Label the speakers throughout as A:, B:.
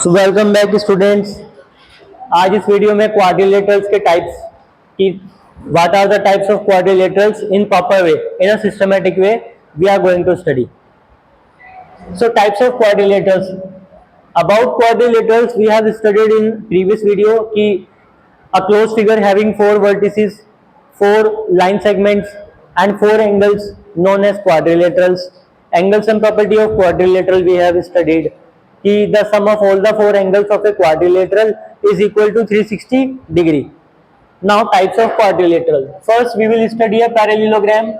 A: So welcome back students. आज इस video में क्वाड्रिलेटरल्स के टाइप्स की what are the types of quadrilaterals in proper way in a systematic way we are going to study. So types of quadrilaterals, about quadrilaterals we have studied in previous video कि a closed figure having four vertices, four line segments and four angles known as quadrilaterals. Angles and property of quadrilateral we have studied कि the sum of all the four angles of a quadrilateral is equal to 360 degree. Now types of quadrilateral. First we will study a parallelogram.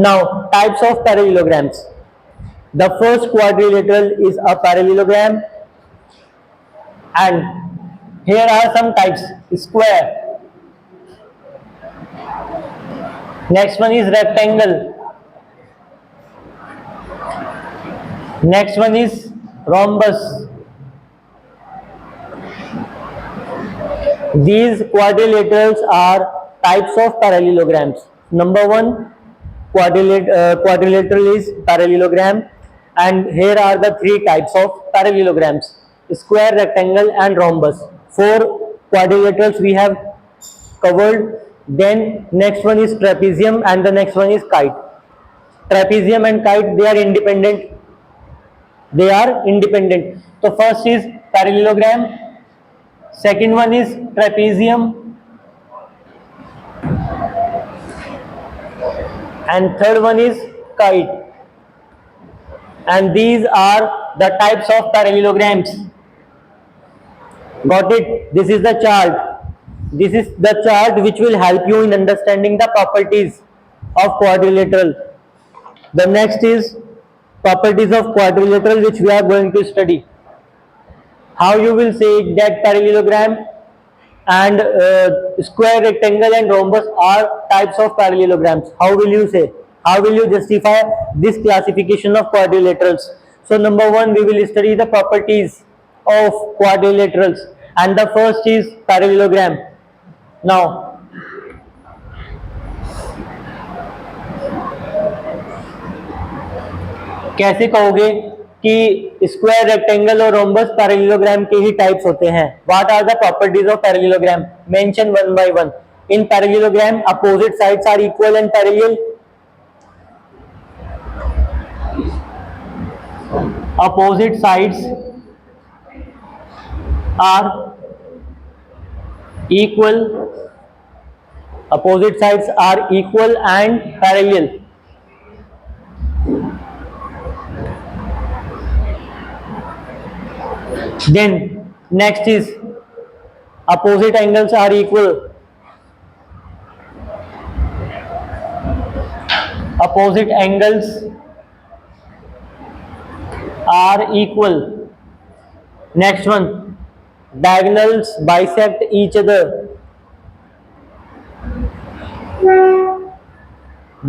A: Now types of parallelograms. The first quadrilateral is a parallelogram, and here are some types: square, next one is rectangle, next one is rhombus. These quadrilaterals are types of parallelograms. Number one quadrilateral is parallelogram, and here are the three types of parallelograms: square, rectangle and rhombus. Four quadrilaterals we have covered. Then next one is trapezium and the next one is kite. Trapezium and kite, they are independent. So first is parallelogram, second one is trapezium, and third one is kite. And these are the types of parallelograms. Got it? This is the chart. This is the chart which will help you in understanding the properties of quadrilateral. The next is properties of quadrilateral, which we are going to study. How you will say that parallelogram and square, rectangle and rhombus are types of parallelograms. How will you say? How will you justify this classification of quadrilaterals? So number one, we will study the properties of quadrilaterals, and the first is parallelogram. Now कैसे कहोगे कि square, rectangle और rhombus parallelogram के ही types होते हैं? What are the properties of parallelogram? Mention one by one. In parallelogram opposite sides are equal and parallel. Opposite sides are equal. Opposite sides are equal and parallel. Then next is opposite angles are equal. Opposite angles are equal. Next one, diagonals bisect each other.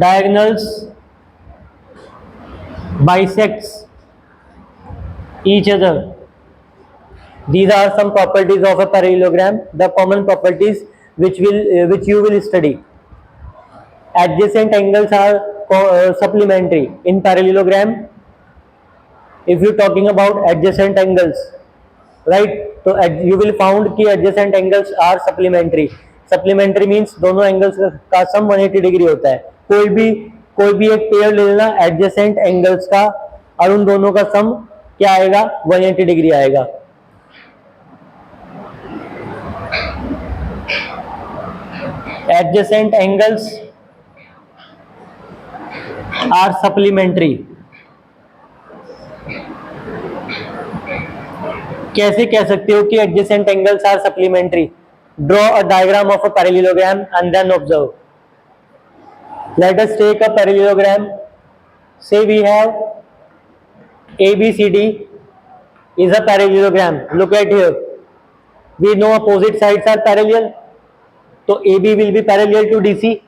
A: Diagonals bisects each other. These are some properties of a parallelogram, the common properties which you will study. Adjacent angles are supplementary in parallelogram. If you talking about adjacent angles, right, तो you will found कि adjacent angles are supplementary. Supplementary means दोनों angles का सम 180 degree होता है. कोई भी एक pair ले लेना adjacent angles का, और उन दोनों का सम क्या आएगा? 180 डिग्री आएगा. Adjacent angles are supplementary. कैसे कह सकते हो कि adjacent angles are supplementary? Draw a diagram of a parallelogram and then observe. Let us take a parallelogram. Say we have ABCD is a parallelogram. Look at here. We know opposite sides are parallel. So AB will be parallel to DC.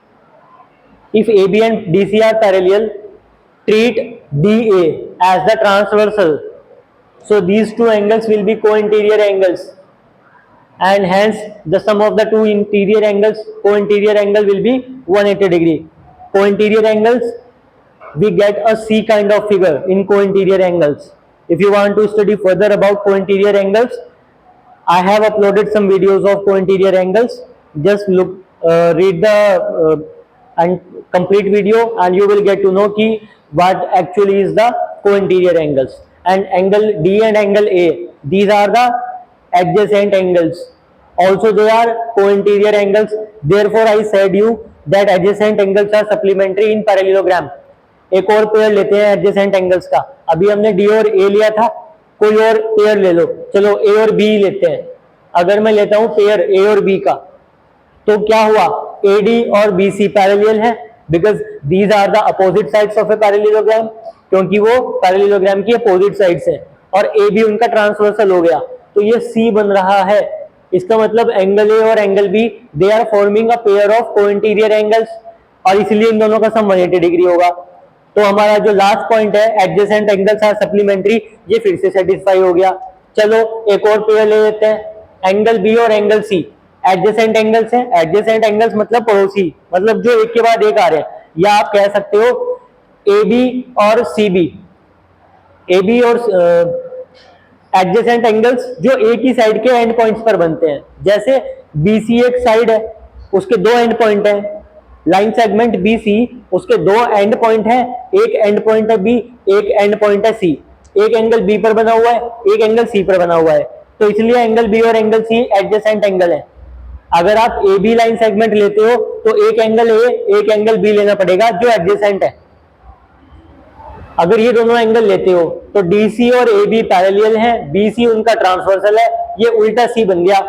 A: If AB and DC are parallel, treat DA as the transversal. So these two angles will be co-interior angles, and hence the sum of the two interior angles, co-interior angle will be 180 degree. co-interior angles, we get a C kind of figure in co-interior angles. If you want to study further about co-interior angles, I have uploaded some videos of co-interior angles. Just look, read the and complete video, and you will get to know ki what actually is the co-interior angles. And angle D and angle A, these are the adjacent angles. Also they are co-interior angles. Therefore I said you that adjacent angles are supplementary in parallelogram. एक और pair लेते हैं adjacent angles का. अभी हमने D और ए लिया था, कोई और पेयर ले लो. चलो ए और बी लेते हैं. अगर मैं लेता हूं पेयर ए और बी का, तो क्या हुआ, AD और BC पैरेलल है, because these are the opposite sides of a parallelogram, क्योंकि वो पैरेललोग्राम की अपोजिट साइड्स है. और AB उनका ट्रांसवर्सल हो गया, तो ये C बन रहा है. इसका मतलब एंगल ए और angle B, they are forming a pair of co-interior angles, और इसलिए इन दोनों का सम 180 डिग्री होगा. तो हमारा जो लास्ट पॉइंट है, एडजेसेंट एंगल्स आर सप्लीमेंट्री, ये फिर से सेटिस्फाई हो गया. चलो एक और पेयर ले लेते हैं, एंगल बी और एंगल सी एडजेसेंट एंगल्स हैं. एडजेसेंट एंगल्स मतलब पड़ोसी, मतलब जो एक के बाद एक आ रहे हैं. या आप कह सकते हो AB और CB, AB और एडजेसेंट एंगल्स जो एक ही साइड के एंड पॉइंट्स पर बनते हैं. जैसे BC एक साइड है, उसके दो एंड पॉइंट हैं. लाइन सेगमेंट BC, उसके दो एंड पॉइंट हैं, एक एंड पॉइंट है B, एक एंड पॉइंट है C. एक एंगल B पर बना हुआ है, एक एंगल C पर बना हुआ है, तो इसलिए एंगल B और एंगल C एडजेसेंट एंगल है. अगर आप AB लाइन सेगमेंट लेते हो तो एक एंगल A, एक एंगल B लेना पड़ेगा जो एडजेसेंट है. अगर ये दोनों एंगल लेते हो तो DC और AB पैरेलल हैं, BC उनका ट्रांसवर्सल है, ये उल्टा C बन गया,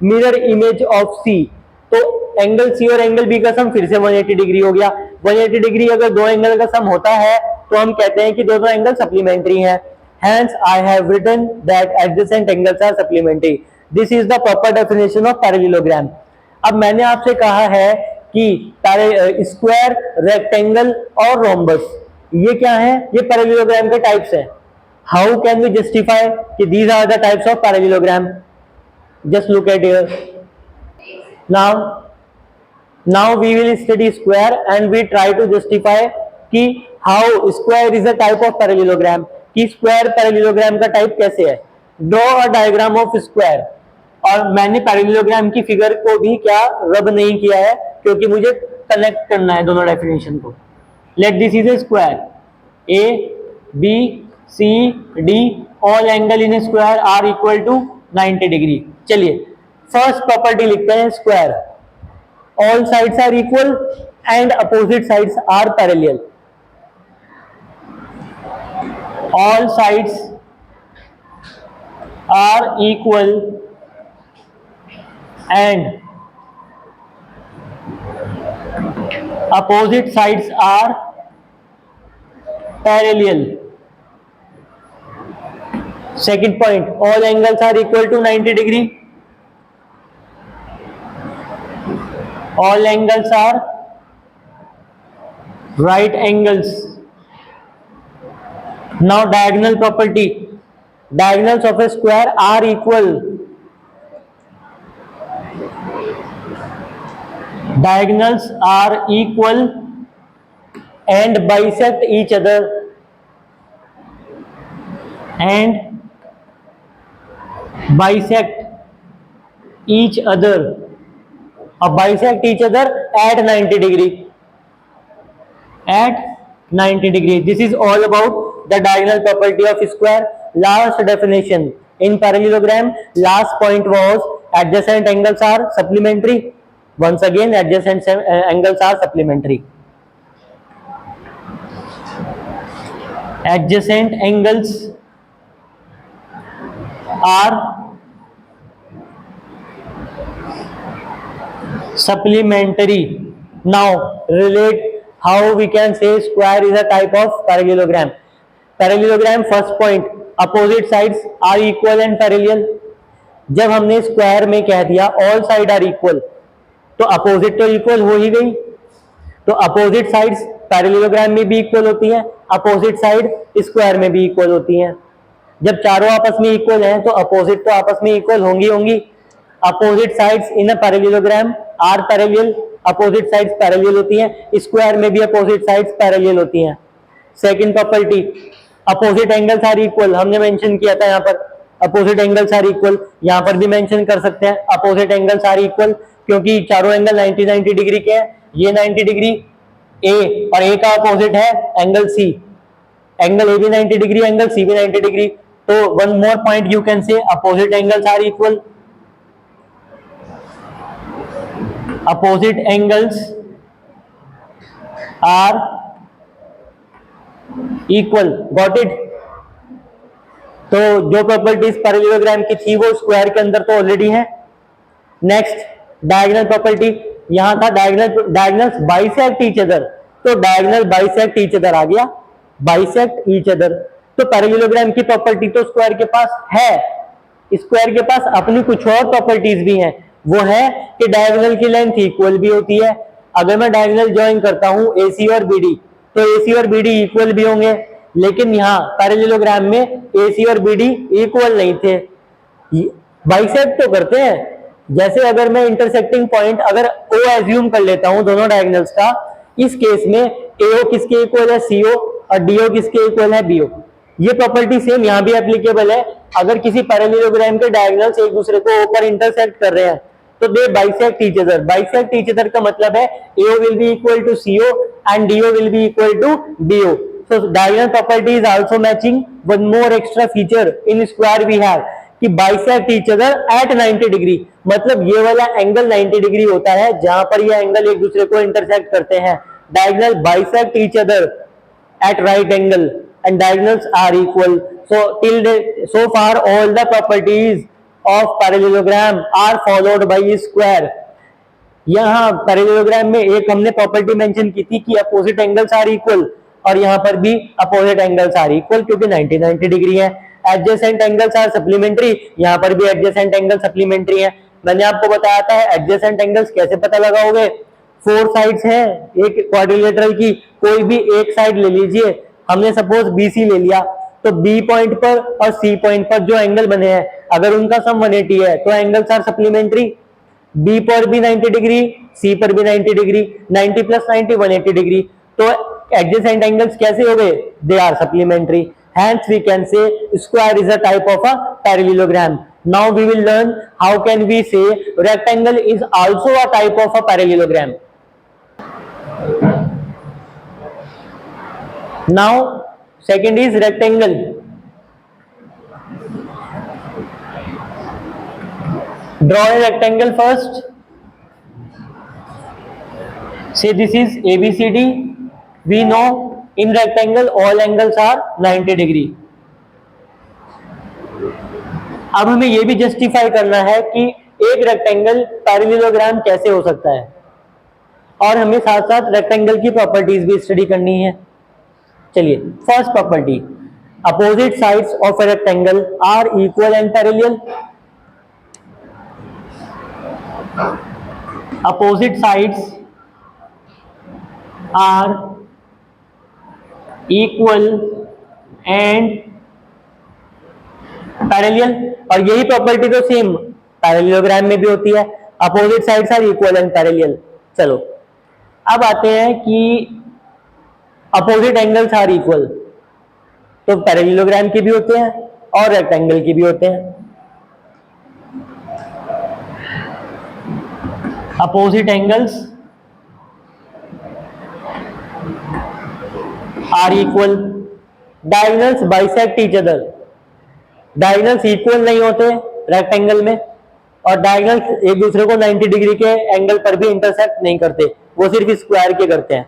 A: मिरर इमेज ऑफ C. तो एंगल C और एंगल B का सम फिर से 180 डिग्री हो गया. 180 डिग्री अगर दो एंगल का सम होता है तो हम कहते हैं कि दोनों एंगल सप्लीमेंट्री हैं. Hence I have written that adjacent angles are supplementary. This is the proper definition of parallelogram. अब मैंने आपसे कहा है कि स्क्वायर, रेक्टेंगल और रोम्बस, ये क्या है, ये पैरेललोग्राम के टाइप्स हैं. हाउ कैन वी जस्टिफाई कि these are the types of parallelogram? Just look at here. Now we will study square and we try to justify कि how square is a type of parallelogram, कि square parallelogram का type कैसे है. Draw a diagram of square. और मैंने parallelogram की figure को भी क्या रब नहीं किया है, क्योंकि मुझे कनेक्ट करना है दोनों डेफिनेशन को. Let this is a square, ABCD, all angle in a square are equal to 90 degree. चलिए फर्स्ट प्रॉपर्टी लिखते हैं square. All sides are equal and opposite sides are parallel. All sides are equal and opposite sides are parallel. Second point, all angles are equal to 90 degree. All angles are right angles. Now diagonal property, diagonals of a square are equal. Diagonals are equal and bisect each other. And bisect each other. Bisect each other at 90 degree. At 90 degree. This is all about the diagonal property of square. Last definition in parallelogram, last point was adjacent angles are supplementary. Once again, adjacent angles are supplementary. Adjacent angles are supplementary. Now relate how we can say square is a type of parallelogram. Parallelogram, first point, opposite sides are equal and parallel. जब हमने square में कह दिया all side are equal, तो opposite तो equal हो ही गई. तो अपोजिट साइड्स पैरेललोग्राम में भी इक्वल होती हैं, अपोजिट साइड स्क्वायर में भी इक्वल होती हैं. जब चारों आपस में इक्वल हैं तो अपोजिट तो आपस में इक्वल होंगी. Opposite sides in a parallelogram are parallel opposite sides parallel होती हैं, स्क्वायर में भी अपोजिट साइड्स पैरेलल होती हैं। Second property, opposite angles are equal, हमने मेंशन किया था यहाँ पर अपोजिट एंगल्स आर इक्वल, यहाँ पर भी मेंशन कर सकते हैं अपोजिट एंगल्स आर इक्वल, क्योंकि चारों एंगल 90 डिग्री के हैं। ये 90 डिग्री ए और ए का अपोजिट है एंगल सी, एंगल ए भी 90 डिग्री, एंगल सी भी 90 डिग्री। तो one more point you can say opposite angles are equal, opposite angles are equal, got it. तो जो प्रॉपर्टीज पैरेललोग्राम की थी वो स्क्वायर के अंदर तो ऑलरेडी है। नेक्स्ट डायगोनल प्रॉपर्टी, यहां था डायगोनल्स बाइसेक्ट ईच अदर, तो डायगोनल बाइसेक्ट ईच अदर आ गया, बाइसेक्ट ईच अदर। तो पैरेललोग्राम की प्रॉपर्टी तो स्क्वायर के पास है, स्क्वायर के पास अपनी कुछ और प्रॉपर्टीज भी हैं, वो है कि डायगोनल की लेंथ इक्वल भी होती है। अगर मैं डायगोनल ज्वाइन करता हूं AC और BD, तो AC और BD इक्वल भी होंगे, लेकिन यहाँ पैरेललोग्राम में AC और BD इक्वल नहीं थे। बाइसेक्ट तो करते हैं, जैसे अगर मैं इंटरसेक्टिंग पॉइंट अगर O एज्यूम कर लेता हूं दोनों डायगोनल्स का, इस केस में AO किसके इक्वल है CO और DO किसके इक्वल है BO। ये प्रॉपर्टी सेम यहाँ भी एप्लीकेबल है। अगर किसी पैरेललोग्राम के डायगोनल्स एक दूसरे को ऊपर इंटरसेक्ट कर रहे हैं तो they bisect each other. Bisect each other का मतलब है AO will be equal to CO and DO will be equal to BO. So diagonal property is also matching. One more extra feature in square we have कि bisect each other at 90 degree, मतलब ये वाला angle 90 degree होता है जहां पर ये angle एक दूसरे को इंटरसेक्ट करते हैं। Diagonal bisect each other at right angle and diagonals are equal. So far all the properties of parallelogram are followed by square. यहाँ पैरेललोग्राम में एक हमने प्रॉपर्टी मेंशन की थी कि अपोजिट एंगल्स आर इक्वल, और यहाँ पर भी अपोजिट एंगल्स आर इक्वल क्योंकि 90 डिग्री है। एडजेसेंट एंगल्स आर सप्लीमेंट्री, यहाँ पर भी एडजेसेंट एंगल सप्लीमेंट्री है। मैंने आपको बताया था एडजेसेंट एंगल्स कैसे पता लगाओगे, 4 साइड्स हैं एक क्वाड्रिलेटरल की, कोई भी एक साइड ले लीजिए, हमने सपोज BC ले लिया, तो B पॉइंट पर और C पॉइंट पर जो एंगल बने हैं अगर उनका सम 180 है तो एंगल्स आर सप्लीमेंट्री। B पर भी 90 डिग्री, C पर भी 90 डिग्री, 90 प्लस 90 180 डिग्री, तो एडजेसेंट एंगल्स कैसे हो गए, they are supplementary. Hence we can say square is a type of a parallelogram. Now we will learn how can we say rectangle is also a type of a parallelogram. Now second is rectangle. Draw a rectangle first. Say this is ABCD. We know in rectangle all angles are 90 degree. अब हमें यह भी justify करना है कि एक rectangle parallelogram कैसे हो सकता है, और हमें साथ साथ रेक्टेंगल की प्रॉपर्टीज भी स्टडी करनी है। चलिए first property, opposite sides of a rectangle are equal and parallel. Opposite sides are equal and parallel, और यही प्रॉपर्टी तो सेम पैरेललोग्राम में भी होती है, opposite sides are equal and parallel. चलो अब आते हैं कि अपोजिट एंगल्स आर इक्वल, तो पैरेललोग्राम के भी होते हैं और रेक्टेंगल के भी होते हैं। Opposite angles are equal, diagonals bisect each other. Diagonals equal नहीं होते रेक्टेंगल में, और डायगोनल्स एक दूसरे को 90 डिग्री के एंगल पर भी इंटरसेक्ट नहीं करते, वो सिर्फ स्क्वायर के करते हैं,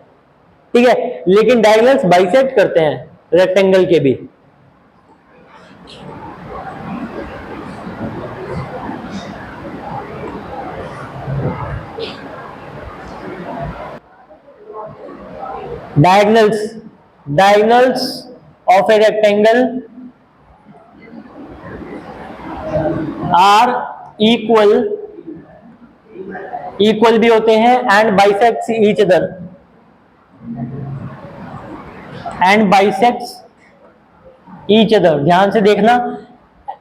A: ठीक है। लेकिन डायगोनल्स बाइसेक्ट करते हैं रेक्टेंगल के भी। diagonals of a rectangle are equal भी होते हैं and bisects each other, ध्यान से देखना,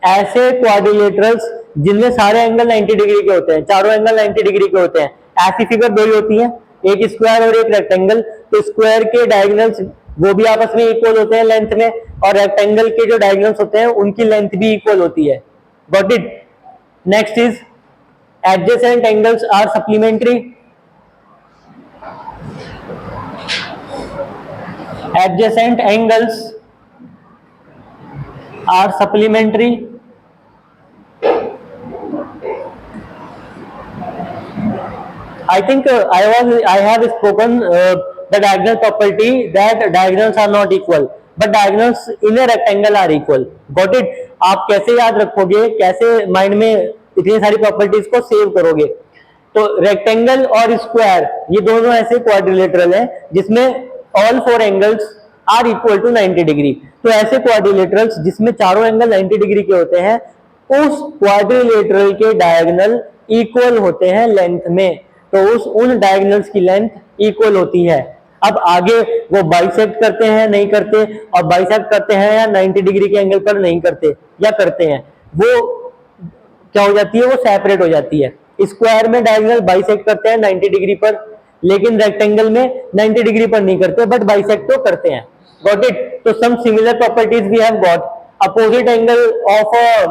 A: ऐसे क्वाड्रिलेटरल्स जिनमें सारे एंगल 90 डिग्री के होते हैं, चारों एंगल 90 डिग्री के होते हैं, ऐसी फिगर दो ही होती है, एक स्क्वायर और एक रेक्टेंगल। तो स्क्वायर के डायगोनल्स वो भी आपस में इक्वल होते हैं लेंथ में, और रेक्टेंगल के जो डायगोनल्स होते हैं उनकी लेंथ भी इक्वल होती है। Got it? Next is adjacent angles are supplementary. Adjacent angles are supplementary. I think I have spoken the diagonal property that diagonals are not equal, but diagonals in a rectangle are equal. Got it? आप कैसे याद रखोगे, कैसे mind में इतनी सारी properties को save करोगे? तो रेक्टेंगल और स्क्वायर ये दोनों ऐसे क्वाड्रिलेटरल हैं जिसमें all four angles are equal to 90 degree. तो ऐसे क्वाड्रिलेटरल्स जिसमें चारों एंगल 90 डिग्री के होते हैं, उस क्वाड्रिलेटरल के डायगोनल इक्वल होते हैं लेंथ में। तो उन डायगोनल्स की लेंथ इक्वल होती है। अब आगे वो बाइसेक्ट करते हैं नहीं करते, और बाइसेक्ट करते हैं या 90 डिग्री के एंगल पर नहीं करते या करते हैं, वो क्या हो जाती है, वो सेपरेट हो जाती है। स्क्वायर में डायगोनल बाइसेक्ट करते हैं 90 डिग्री पर, लेकिन रेक्टेंगल में 90 डिग्री पर नहीं करते, बट बाइसेक्ट तो करते हैं। Got it? तो some similar properties we have got. Opposite angle of a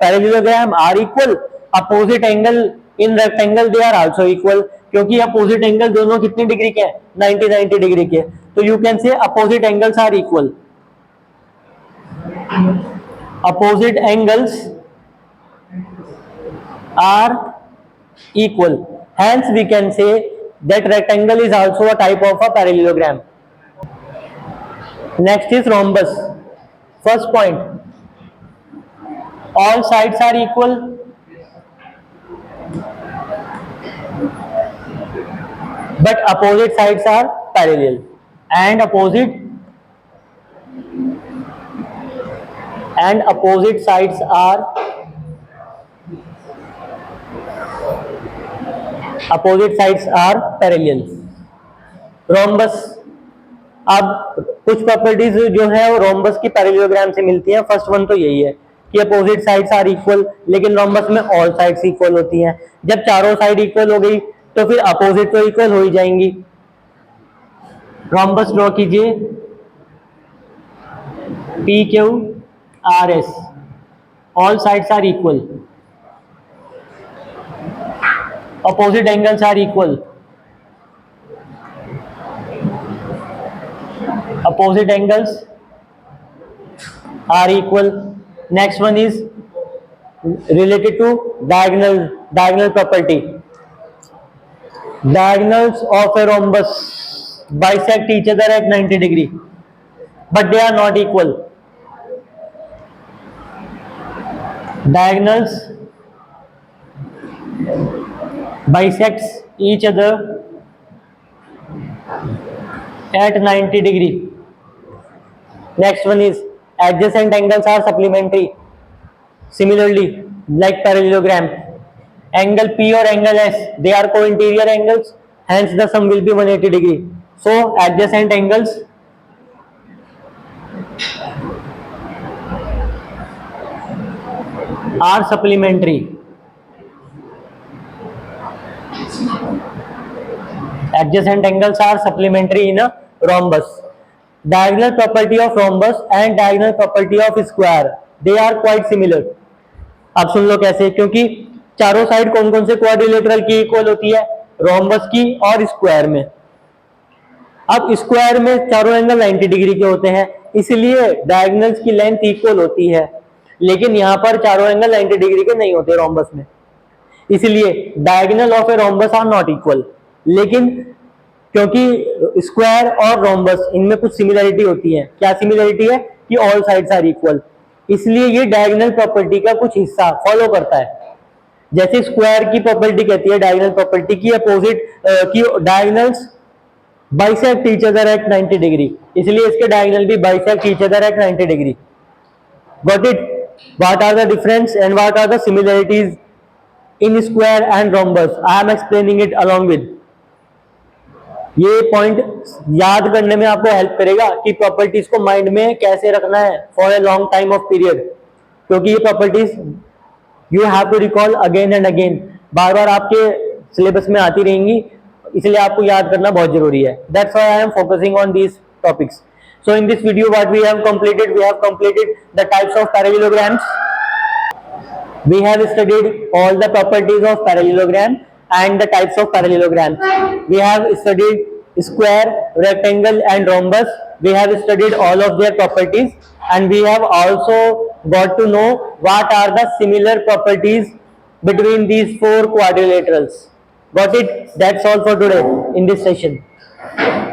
A: parallelogram are equal, opposite angle in rectangle they are also equal, क्योंकि अपोजिट एंगल दोनों कितने डिग्री के हैं, 90 डिग्री के। तो you can say opposite angles are equal. Opposite angles are equal, hence we can say that rectangle is also a type of a parallelogram. Next is rhombus. First point, all sides are equal, but opposite sides are parallel, and opposite sides are parallel. Rhombus, अब कुछ properties जो है वो rhombus की parallelogram से मिलती हैं। First one तो यही है कि अपोजिट साइड्स आर इक्वल, लेकिन रोम्बस में ऑल साइड्स इक्वल होती हैं। जब चारों साइड इक्वल हो गई तो फिर अपोजिट तो इक्वल हो ही जाएंगी। रोम्बस ड्रॉ कीजिए, P Q R S, all sides are equal, opposite angles are equal, opposite angles are equal. Next one is related to diagonal property. Diagonals of a rhombus bisect each other at 90 degree, but they are not equal. Diagonals bisects each other at 90 degree. Next one is adjacent angles are supplementary. Similarly, like parallelogram, angle P or angle S, they are co-interior angles, hence the sum will be 180 degree. So adjacent angles are supplementary. Adjacent angles are supplementary in a rhombus. Diagonal property of rhombus and diagonal property of square, they are quite similar. अब सुन लो कैसे, क्योंकि चारों side कौन कौन से quadrilateral की equal होती है, रोम्बस की और स्क्वायर में। अब स्क्वायर में चारों एंगल 90 डिग्री के होते हैं, इसलिए डायगोनल्स की लेंथ इक्वल होती है, लेकिन यहाँ पर चारों एंगल 90 डिग्री के नहीं होते रोम्बस में, इसलिए diagonal of a rhombus are not equal. लेकिन क्योंकि स्क्वायर और रोम्बस इनमें कुछ सिमिलरिटी होती है, क्या सिमिलरिटी है कि ऑल साइड्स आर इक्वल, इसलिए ये डायगोनल प्रॉपर्टी का कुछ हिस्सा फॉलो करता है। जैसे स्क्वायर की प्रॉपर्टी कहती है डायगोनल प्रॉपर्टी की अपोजिट की diagonals bisect each other at 90 degree, इसलिए इसके डायगोनल भी bisect each other at 90 degree. Got it? What are the difference and what are the similarities in square and rhombus? I am explaining it along with. ये point याद करने में आपको help करेगा कि प्रॉपर्टीज को माइंड में कैसे रखना है for a long time of period, क्योंकि ये properties you have to recall again and again, बार बार आपके सिलेबस में आती रहेंगी, इसलिए आपको याद करना बहुत जरूरी है. That's why I am focusing on these topics. So in this video what we have completed the types of parallelograms. We have studied all the properties of parallelogram and the types of parallelograms. We have studied square, rectangle and rhombus. We have studied all of their properties, and we have also got to know what are the similar properties between these four quadrilaterals. Got it? That's all for today in this session.